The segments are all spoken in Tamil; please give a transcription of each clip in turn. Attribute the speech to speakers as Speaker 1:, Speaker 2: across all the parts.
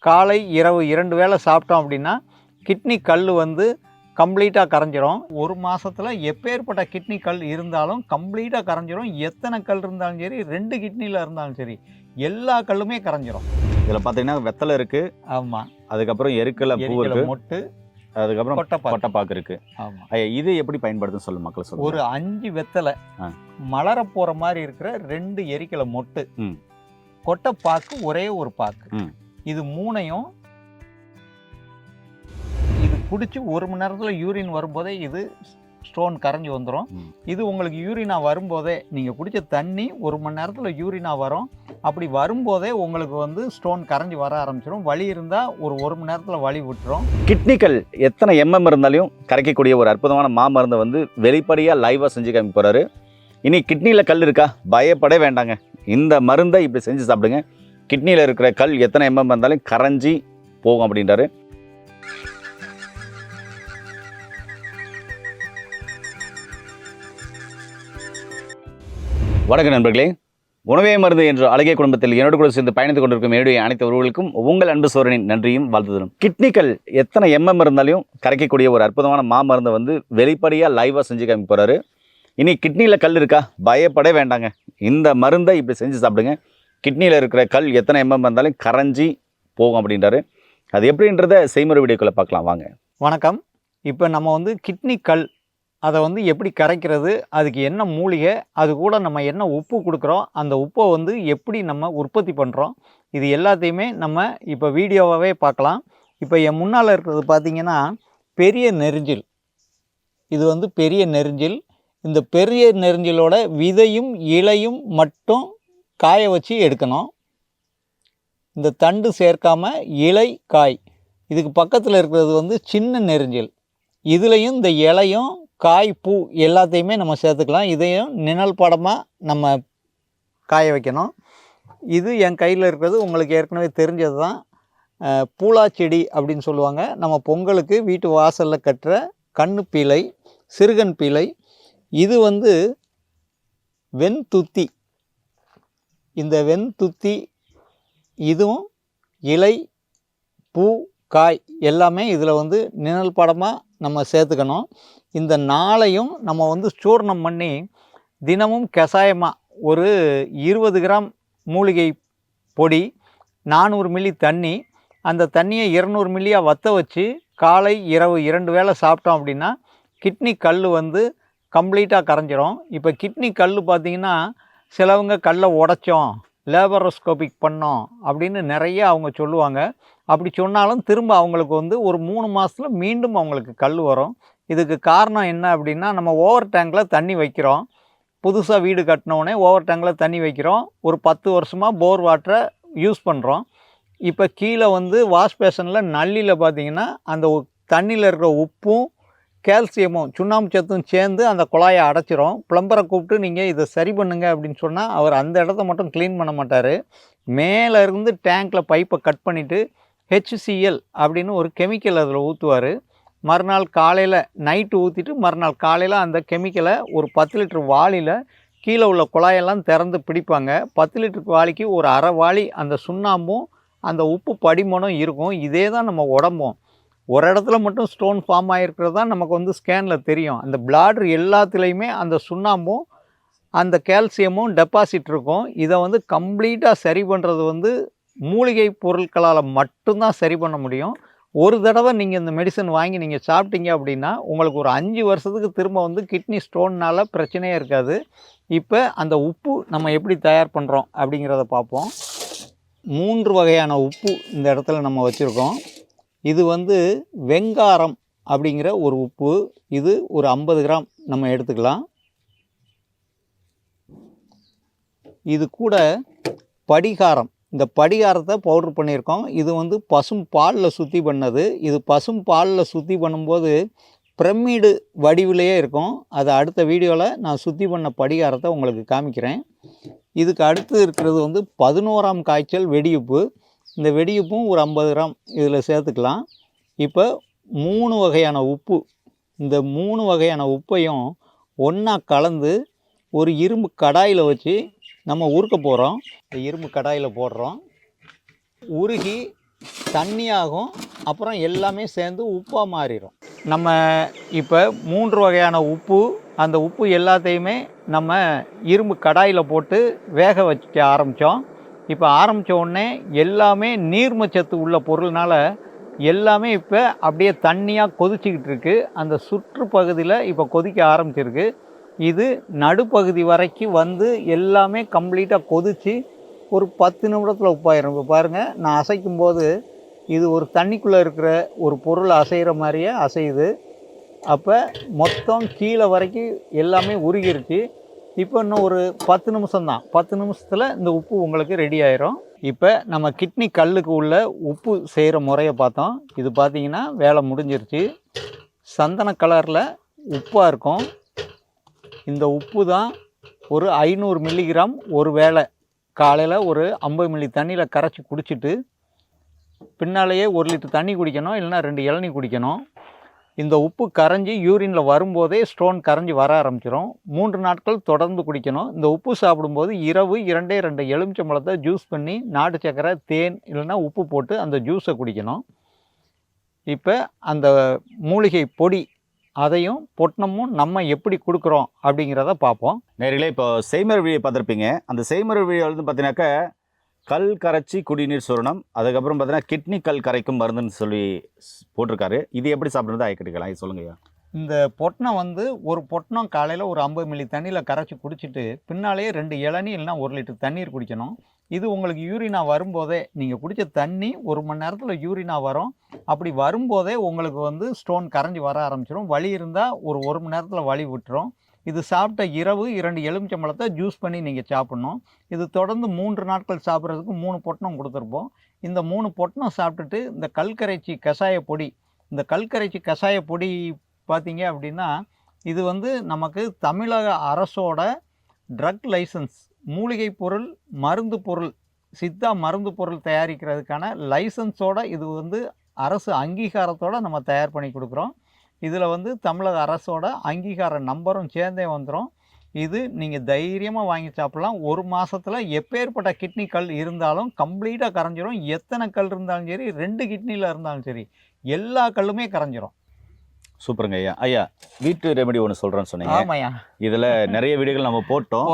Speaker 1: காலை இரவு 2 வேளை சாப்பிட்டோம் அப்படின்னா கிட்னி கல் வந்து கம்ப்ளீட்டாக கரைஞ்சிரும். ஒரு மாதத்தில் எப்பேற்பட்ட கிட்னி கல் இருந்தாலும் கம்ப்ளீட்டாக கரைஞ்சிரும். எத்தனை கல் இருந்தாலும் சரி, 2 கிட்னியில் இருந்தாலும் சரி, எல்லா கல்லுமே கரைஞ்சிரும்.
Speaker 2: இதில் பார்த்தீங்கன்னா வெத்தலை இருக்குது.
Speaker 1: ஆமாம்.
Speaker 2: அதுக்கப்புறம் எருக்கலை பூ இருக்குது,
Speaker 1: மொட்டு,
Speaker 2: அதுக்கப்புறம் கொட்டைப்பாக்கு இருக்குது.
Speaker 1: ஆமாம்.
Speaker 2: இது எப்படி பயன்படுத்துன்னு சொல்லு மக்கள் சொல்லுங்கள்.
Speaker 1: ஒரு 5 வெத்தலை, மலர போகிற மாதிரி இருக்கிற 2 எரிக்கலை மொட்டு, கொட்டைப்பாக்கு ஒரே ஒரு பாக்கு, இது 3ஐயும் இது குடிச்சு 1 மணி நேரத்தில் யூரின் வரும்போதே இது ஸ்டோன் கரைஞ்சி வந்துடும். இது உங்களுக்கு யூரினா வரும்போதே நீங்கள் குடித்த தண்ணி 1 மணி நேரத்தில் யூரினா வரும். அப்படி வரும்போதே உங்களுக்கு வந்து ஸ்டோன் கரைஞ்சி வர ஆரம்பிச்சிடும். வலி இருந்தால் ஒரு மணி நேரத்தில் வலி விட்டுரும்.
Speaker 2: கிட்னிக்கல் எத்தனை இருந்தாலும் கரைக்கக்கூடிய ஒரு அற்புதமான மாமருந்தை வந்து வெளிப்படையாக லைவாக செஞ்சு காமிக்க போகிறாரு. இனி கிட்னியில் கல் இருக்கா, பயப்படவே வேண்டாங்க. இந்த மருந்தை இப்படி செஞ்சு சாப்பிடுங்க. கிட்னியில் இருக்கிற கல் எத்தனை இருந்தாலும் கரைஞ்சி போகும் அப்படின்றாரு. வணக்கம் நண்பர்களே, உணவே மருந்து என்ற அழகிய குடும்பத்தில் என்னோடு கூட சேர்ந்து பயணித்துக் கொண்டிருக்கும் என்னுடைய அனைத்து உறவுகளுக்கும் உங்கள் அன்பு சோழனின் நன்றியும் வாழ்த்துதலும். கிட்னிக்கல் எத்தனை இருந்தாலும் கரைக்கக்கூடிய ஒரு அற்புதமான மாமருந்தை வந்து வெளிப்படையாக லைவாக செஞ்சு காமிக்க போகிறாரு. இனி கிட்னியில் கல் இருக்கா, பயப்படவே வேண்டாங்க. இந்த மருந்தை இப்படி செஞ்சு சாப்பிடுங்க. கிட்னியில் இருக்கிற கல் எத்தனை இருந்தாலும் கரைஞ்சி போகும் அப்படின்றாரு. அது எப்படின்றத செய்முறை வீடியோக்குள்ளே பார்க்கலாம் வாங்க.
Speaker 1: வணக்கம். இப்போ நம்ம வந்து கிட்னி கல் அதை வந்து எப்படி கரைக்கிறது, அதுக்கு என்ன மூலிகை, அது கூட நம்ம என்ன உப்பு கொடுக்குறோம், அந்த உப்பை வந்து எப்படி நம்ம உற்பத்தி பண்ணுறோம், இது எல்லாத்தையுமே நம்ம இப்போ வீடியோவாகவே பார்க்கலாம். இப்போ என் முன்னால் இருக்கிறது பார்த்திங்கன்னா பெரிய நெரிஞ்சில். இது வந்து பெரிய நெரிஞ்சில். இந்த பெரிய நெரிஞ்சிலோட விதையும் இலையும் மட்டும் காய வச்சு எடுக்கணும். இந்த தண்டு சேர்க்காமல் இலை காய். இதுக்கு பக்கத்தில் இருக்கிறது வந்து சின்ன நெரிஞ்சில். இதுலேயும் இந்த இலையும் காய் பூ எல்லாத்தையுமே நம்ம சேர்த்துக்கலாம். இதையும் நிழல் படமாக நம்ம காய வைக்கணும். இது என் கையில் இருக்கிறது உங்களுக்கு ஏற்கனவே தெரிஞ்சது தான். பூலாச்செடி அப்படின்னு சொல்லுவாங்க. நம்ம பொங்கலுக்கு வீட்டு வாசலில் கட்டுற கண்ணு பீலை, சிறுகன் பீலை. இது வந்து வெண்துத்தி. இந்த வெண்துத்தி இதுவும் இலை பூ காய் எல்லாமே இதில் வந்து நிழல் படமாக நம்ம சேர்த்துக்கணும். இந்த நாளையும் நம்ம வந்து சூர்ணம் பண்ணி தினமும் கஷாயமாக ஒரு 20 கிராம் மூலிகை பொடி, 400 மில்லி தண்ணி, அந்த தண்ணியை 200 மில்லியாக வற்ற வச்சு காலை இரவு 2 வேளை சாப்பிட்டோம் அப்படின்னா கிட்னி கல் வந்து கம்ப்ளீட்டாக கரைஞ்சிரும். இப்போ கிட்னி கல் பார்த்திங்கன்னா சிலவங்க கல்லை உடைச்சோம், லேபரோஸ்கோபிக் பண்ணோம் அப்படின்னு நிறைய அவங்க சொல்லுவாங்க. அப்படி சொன்னாலும் திரும்ப அவங்களுக்கு வந்து ஒரு 3 மாதத்தில் மீண்டும் அவங்களுக்கு கல் வரும். இதுக்கு காரணம் என்ன அப்படின்னா, நம்ம ஓவர் டேங்கில் தண்ணி வைக்கிறோம். புதுசாக வீடு கட்டினோடனே ஓவர் டேங்கில் தண்ணி வைக்கிறோம். ஒரு 10 வருஷமாக போர் வாட்டரை யூஸ் பண்ணுறோம். இப்போ கீழே வந்து வாஷ் பேஷனில் நள்ளியில் பார்த்திங்கன்னா அந்த தண்ணியில் இருக்கிற உப்பும் கால்சியமும் சுண்ணாம்பு சத்தும் சேர்ந்து அந்த குழாயை அடைச்சிரும். ப்ளம்பரை கூப்பிட்டு நீங்கள் இதை சரி பண்ணுங்க அப்படின்னு சொன்னால் அவர் அந்த இடத்த மட்டும் க்ளீன் பண்ண மாட்டார். மேலே இருந்து டேங்க்கில் பைப்பை கட் பண்ணிவிட்டு HCl அப்படின்னு ஒரு கெமிக்கல் அதில் ஊற்றுவார். மறுநாள் காலையில் நைட்டு ஊற்றிட்டு மறுநாள் காலையில் அந்த கெமிக்கலை ஒரு 10 லிட்டர் வாளியில் கீழே உள்ள குழாயெல்லாம் திறந்து பிடிப்பாங்க. 10 லிட்டருக்கு வாளிக்கு ஒரு அரை வாளி அந்த சுண்ணாம்பும் அந்த உப்பு படிமனும் இருக்கும். இதே தான் நம்ம உடம்பும். ஒரு இடத்துல மட்டும் ஸ்டோன் ஃபார்ம் ஆகிருக்கிறது தான் நமக்கு வந்து ஸ்கேனில் தெரியும். அந்த பிளாடர் எல்லாத்துலேயுமே அந்த சுண்ணாம்பும் அந்த கால்சியமும் டெபாசிட் இருக்கும். இதை வந்து கம்ப்ளீட்டாக சரி பண்ணுறது வந்து மூலிகை பொருட்களால் மட்டும்தான் சரி பண்ண முடியும். ஒரு தடவை நீங்கள் இந்த மெடிசன் வாங்கி நீங்கள் சாப்பிட்டீங்க அப்படின்னா உங்களுக்கு ஒரு 5 வருஷத்துக்கு திரும்ப வந்து கிட்னி ஸ்டோன்னால் பிரச்சனையே இருக்காது. இப்போ அந்த உப்பு நம்ம எப்படி தயார் பண்ணுறோம் அப்படிங்கிறத பார்ப்போம். 3 வகையான உப்பு இந்த இடத்துல நம்ம வச்சுருக்கோம். இது வந்து வெங்காரம் அப்படிங்கிற ஒரு உப்பு. இது ஒரு 50 கிராம் நம்ம எடுத்துக்கலாம். இது கூட படிகாரம். இந்த படிகாரத்தை பவுட்ரு பண்ணியிருக்கோம். இது வந்து பசும் பாலில் சுத்தி பண்ணது. இது பசும் பாலில் சுத்தி பண்ணும்போது பிரமிடு வடிவிலேயே இருக்கும். அதை அடுத்த வீடியோவில் நான் சுத்தி பண்ண படிகாரத்தை உங்களுக்கு காமிக்கிறேன். இதுக்கு அடுத்து இருக்கிறது வந்து 11ஆம் காய்ச்சல் வெடியுப்பு. இந்த வெடியுப்பும் ஒரு 50 கிராம் இதில் சேர்த்துக்கலாம். இப்போ 3 வகையான உப்பு. இந்த 3 வகையான உப்பையும் ஒன்றா கலந்து ஒரு இரும்பு கடாயில் வச்சு நம்ம உருக்க போகிறோம். இரும்பு கடாயில் போடுறோம். உருகி தண்ணியாகும், அப்புறம் எல்லாமே சேர்ந்து உப்பாக மாறிடும். நம்ம இப்போ 3 வகையான உப்பு, அந்த உப்பு எல்லாத்தையுமே நம்ம இரும்பு கடாயில் போட்டு வேக வைக்க ஆரம்பித்தோம். இப்போ ஆரம்பித்த உடனே எல்லாமே நீர்மச்சத்து உள்ள பொருள்னால எல்லாமே இப்போ அப்படியே தண்ணியாக கொதிச்சிக்கிட்டு இருக்குது. அந்த சுற்றுப்பகுதியில் இப்போ கொதிக்க ஆரம்பிச்சிருக்கு. இது நடுப்பகுதி வரைக்கும் வந்து எல்லாமே கம்ப்ளீட்டாக கொதித்து ஒரு 10 நிமிடத்தில் உப்பாயிரும். இப்போ பாருங்கள், நான் அசைக்கும் போது இது ஒரு தண்ணிக்குள்ளே இருக்கிற ஒரு பொருள் அசைகிற மாதிரியே அசையுது. அப்போ மொத்தம் கீழே வரைக்கும் எல்லாமே உருகிருச்சு. இப்போ இன்னும் ஒரு 10 நிமிஷம் தான். 10 நிமிஷத்தில் இந்த உப்பு உங்களுக்கு ரெடி ஆயிரும். இப்போ நம்ம கிட்னி கல்லுக்கு உள்ள உப்பு செய்கிற முறையை பார்த்தோம். இது பார்த்திங்கன்னா வேலை முடிஞ்சிருச்சு. சந்தன கலரில் உப்பாக இருக்கும். இந்த உப்பு தான் ஒரு 500 மில்லிகிராம் ஒரு வேளை காலையில் ஒரு 50 மில்லி தண்ணியில் கரைச்சி குடிச்சிட்டு பின்னாலேயே 1 லிட்டர் தண்ணி குடிக்கணும், இல்லைன்னா 2 இளநீ குடிக்கணும். இந்த உப்பு கரைஞ்சி யூரினில் வரும்போதே ஸ்டோன் கரைஞ்சி வர ஆரம்பிச்சிடும். 3 நாட்கள் தொடர்ந்து குடிக்கணும். இந்த உப்பு சாப்பிடும்போது இரவு 2 எலுமிச்சம்பழத்தை ஜூஸ் பண்ணி நாட்டு சக்கரை, தேன் இல்லைன்னா உப்பு போட்டு அந்த ஜூஸை குடிக்கணும். இப்போ அந்த மூலிகை பொடி அதையும் பொட்டணமும் நம்ம எப்படி கொடுக்குறோம் அப்படிங்கிறத பார்ப்போம்.
Speaker 2: நேர்களே, இப்போ செய்முறை வழியை பார்த்துருப்பீங்க. அந்த செய்முறை வழியை வந்து பார்த்தீங்கன்னாக்கா கல் கரைச்சி குடிநீர் சூரணம், அதுக்கப்புறம் பார்த்தீங்கன்னா கிட்னி கல் கரைக்கும் மருந்துன்னு சொல்லி போட்டிருக்காரு. இது எப்படி சாப்பிட்றது ஆய்க்கட்டுக்கலாம், இது சொல்லுங்கய்யா.
Speaker 1: இந்த பொட்டணம் வந்து ஒரு பொட்டணம் காலையில் ஒரு 50 மில்லி தண்ணியில் கரைச்சி குடிச்சிட்டு பின்னாலேயே 2 இளநீ இல்லைனா 1 லிட்டர் தண்ணீர் குடிக்கணும். இது உங்களுக்கு யூரினா வரும்போதே, நீங்கள் குடித்த தண்ணி 1 மணி நேரத்தில் யூரினா வரும். அப்படி வரும்போதே உங்களுக்கு வந்து ஸ்டோன் கரைஞ்சி வர ஆரம்பிச்சிடும். வலி இருந்தால் ஒரு 1 மணி நேரத்தில் வலி விட்டுரும். இது சாப்பிட்ட இரவு 2 எலுமிச்சம்பழத்தை ஜூஸ் பண்ணி நீங்கள் சாப்பிட்ணும். இது தொடர்ந்து 3 நாட்கள் சாப்பிட்றதுக்கு 3 பொட்டணம் கொடுத்துருப்போம். இந்த 3 பொட்டணம் சாப்பிட்டுட்டு இந்த கல்கரைச்சி கஷாய பொடி, இந்த கல்கரைச்சி கஷாய பொடி பார்த்தீங்க அப்படின்னா, இது வந்து நமக்கு தமிழக அரசோட ட்ரக் லைசன்ஸ், மூலிகை பொருள், மருந்து பொருள், சித்தா மருந்து பொருள் தயாரிக்கிறதுக்கான லைசன்ஸோட இது வந்து அரசு அங்கீகாரத்தோடு நம்ம தயார் பண்ணி கொடுக்குறோம். இதில் வந்து தமிழக அரசோட அங்கீகார நம்பரும் சேர்ந்தே வந்துடும். இது நீங்கள் தைரியமாக வாங்கி சாப்பிட்லாம். 1 மாதத்தில் எப்பேற்பட்ட கிட்னி கல் இருந்தாலும் கம்ப்ளீட்டாக கரைஞ்சிரும். எத்தனை கல் இருந்தாலும் சரி, 2 கிட்னியில் இருந்தாலும் சரி, எல்லா கல்லுமே கரைஞ்சிரும்.
Speaker 2: சூப்பருங்க ஐயா. ஐயா, வீட்டு ரெமெடி ஒன்று சொல்கிறேன்னு சொன்னீங்க.
Speaker 1: ஆமாய்யா.
Speaker 2: இதில் நிறைய வீடியோகள் நம்ம போட்டோம்.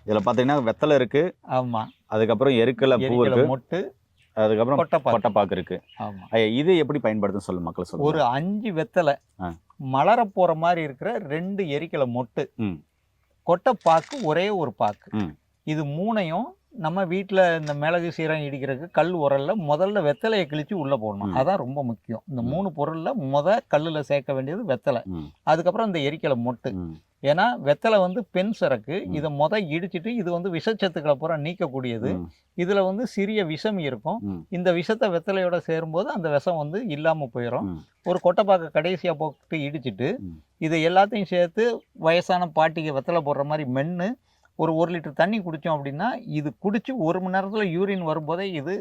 Speaker 2: இதில் பார்த்தீங்கன்னா வெத்தலை இருக்குது.
Speaker 1: ஆமாம்.
Speaker 2: அதுக்கப்புறம் எருக்கலை பூ இருக்குது,
Speaker 1: மொட்டு,
Speaker 2: அதுக்கப்புறம் கொட்டைப்பாக்கு இருக்குது.
Speaker 1: ஆமாம்.
Speaker 2: ஐயா, இது எப்படி பயன்படுத்துன்னு சொல்லு மக்கள் சொல்லுங்கள்.
Speaker 1: ஒரு 5 வெத்தலை, மலர போகிற மாதிரி இருக்கிற 2 எரிக்கலை மொட்டு, கொட்டைப்பாக்கு ஒரே ஒரு பாக்கு, இது 3ஐயும் நம்ம வீட்டில் இந்த மிளகு சீரகம் இடிக்கிறதுக்கு கல் உரலில் முதல்ல வெத்தலையை கிழிச்சு உள்ளே போடணும். அதான் ரொம்ப முக்கியம். இந்த 3 பொருளில் கல்லில் சேர்க்க வேண்டியது வெத்தலை, அதுக்கப்புறம் இந்த எரிக்கலை மொட்டு. ஏன்னா வெத்தலை வந்து பெண் சரக்கு. இதை இடிச்சிட்டு இது வந்து விஷச்சத்துக்களை பூரா நீக்கக்கூடியது. இதில் வந்து சிறிய விஷம் இருக்கும். இந்த விஷத்தை வெத்தலையோட சேரும்போது அந்த விஷம் வந்து இல்லாமல் போயிடும். ஒரு கொட்டைப்பாக்க கடைசியாக போட்டு இடிச்சிட்டு இதை எல்லாத்தையும் சேர்த்து வயசான பாட்டிக்கு வெத்தலை போடுற மாதிரி மென்று ஒரு 1 லிட்டர் தண்ணி குடித்தோம் அப்படின்னா, இது குடித்து 1 மணி நேரத்தில் யூரின் வரும்போதே இது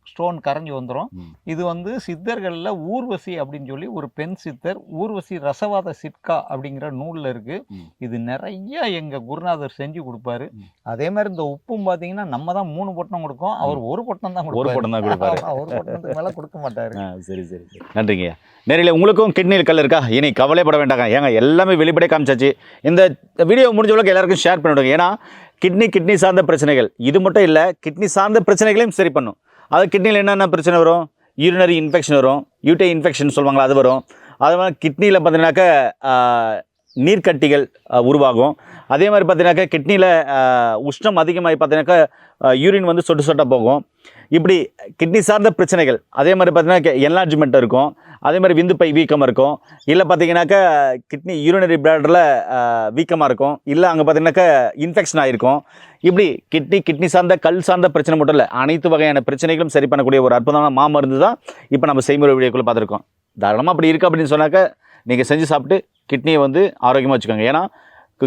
Speaker 1: ஸ்டோன் கரைஞ்சி வந்துடும். இது வந்து சித்தர்களில் ஊர்வசி அப்படின்னு சொல்லி ஒரு பெண் சித்தர், ஊர்வசி ரசவாத சிட்கா அப்படிங்கிற நூலில் இருக்குது. இது நிறைய எங்கள் குருநாதர் செஞ்சு கொடுப்பாரு. அதே மாதிரி இந்த உப்பும் பார்த்தீங்கன்னா நம்ம தான் 3 பொட்டணம் கொடுக்கோம், அவர் 1 பொட்டணம் தான் கொடுப்பாரு. 1 பொட்டணத்துக்கு மேலே கொடுக்க மாட்டார்.
Speaker 2: சரி சரி சரி, நன்றிங்க. நேரில் உங்களுக்கும் கிட்னியில் கல் இருக்கா? இனி கவலைப்பட வேண்டாங்க. ஏங்க எல்லாமே வெளிப்படையாக காமிச்சாச்சு. இந்த வீடியோ முடிஞ்சவங்களுக்கு எல்லாருக்கும் ஷேர் பண்ணிவிடுங்க. ஏன்னா கிட்னி சார்ந்த பிரச்சனைகள் இது மட்டும் இல்லை, கிட்னி சார்ந்த பிரச்சனைகளையும் சரி பண்ணும். அது கிட்னியில் என்னென்ன பிரச்சனை வரும்? யூரினரி இன்ஃபெக்ஷன் வரும், யூட்டை இன்ஃபெக்ஷன் சொல்லுவாங்களா, அது வரும். அது மாதிரி கிட்னியில் பார்த்தீங்கன்னாக்கா நீர்க்கட்டிகள் உருவாகும். அதே மாதிரி பார்த்தீங்கன்னாக்கா கிட்னியில் உஷ்ணம் அதிகமாகி பார்த்தீங்கன்னாக்கா யூரின் வந்து சொட்டு சொட்டாக போகும். இப்படி கிட்னி சார்ந்த பிரச்சனைகள். அதே மாதிரி பார்த்தீங்கன்னா என்லார்ஜ்மெண்ட் இருக்கும், அதே மாதிரி விந்துப்பை வீக்கமாக இருக்கும், இல்லை பார்த்தீங்கன்னாக்கா கிட்னி யூரினரி பிளாடரில் வீக்கமாக இருக்கும், இல்லை அங்கே பார்த்தீங்கன்னாக்கா இன்ஃபெக்ஷன் ஆகிருக்கும். இப்படி கிட்னி சார்ந்த கல் சார்ந்த பிரச்சனை மட்டும் இல்லை, அனைத்து வகையான பிரச்சனைகளும் சரி பண்ணக்கூடிய ஒரு அற்புதமான மாமருந்து தான் இப்போ நம்ம செய்முறை வீடியோக்குள்ளே பார்த்துருக்கோம். தாராளமாக அப்படி இருக்குது அப்படின்னு சொன்னாக்கா நீங்கள் செஞ்சு சாப்பிட்டு கிட்னியை வந்து ஆரோக்கியமாக வச்சுக்கோங்க. ஏன்னா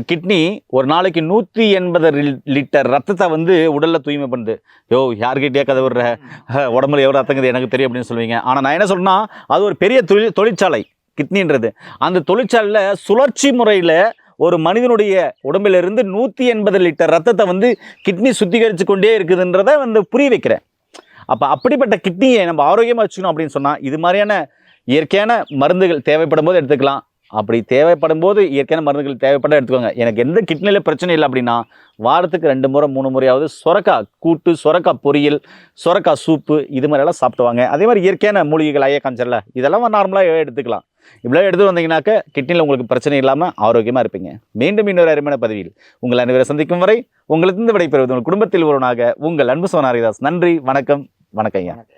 Speaker 2: கிட்னி ஒரு நாளைக்கு 180 லிட்டர் ரத்தத்தை வந்து உடலில் தூய்மை பண்ணுது. யாருக்கிட்டே கதை விடுற, உடம்புல எவ்வளோ ரத்தங்குது எனக்கு தெரியும் அப்படின்னு சொல்லுவீங்க. ஆனால் நான் என்ன சொல்கிறேன்னா, அது ஒரு பெரிய தொழிற்சாலை கிட்னின்றது. அந்த தொழிற்சாலையில் சுழற்சி முறையில் ஒரு மனிதனுடைய உடம்பிலிருந்து 180 லிட்டர் ரத்தத்தை வந்து கிட்னி சுத்திகரித்து கொண்டே இருக்குதுன்றதை வந்து புரிய வைக்கிறேன். அப்போ அப்படிப்பட்ட கிட்னியை நம்ம ஆரோக்கியமாக வச்சுக்கணும் அப்படின்னு சொன்னால் இது மாதிரியான இயற்கையான மருந்துகள் தேவைப்படும் போது எடுத்துக்கலாம். அப்படி தேவைப்படும் போது இயற்கையான மருந்துகள் தேவைப்பட எடுத்துக்கோங்க. எனக்கு எந்த கிட்னியில் பிரச்சனை இல்லை அப்படின்னா வாரத்துக்கு 2 முறை 3 முறையாவது சொரக்காய் கூட்டு, சொரக்காய் பொரியல், சொரக்காய் சூப்பு இது மாதிரியெல்லாம் சாப்பிடுவாங்க. அதே மாதிரி இயற்கையான மூலிகைகள் ஐயா காமிச்சல இதெல்லாம் நார்மலாக எடுத்துக்கலாம். இப்படிலாம் எடுத்து வந்தீங்கன்னாக்க கிட்னியில் உங்களுக்கு பிரச்சனை இல்லாமல் ஆரோக்கியமாக இருப்பீங்க. மீண்டும் இன்னொரு அருமையான பதிவில் உங்கள் அனைவரை சந்திக்கும் வரை உங்களுக்கு விடைபெறுவது உங்கள் குடும்பத்தில் ஒருவனாக உங்கள் அன்பு சோனாரிதாஸ். நன்றி, வணக்கம். வணக்கம் ஐயா.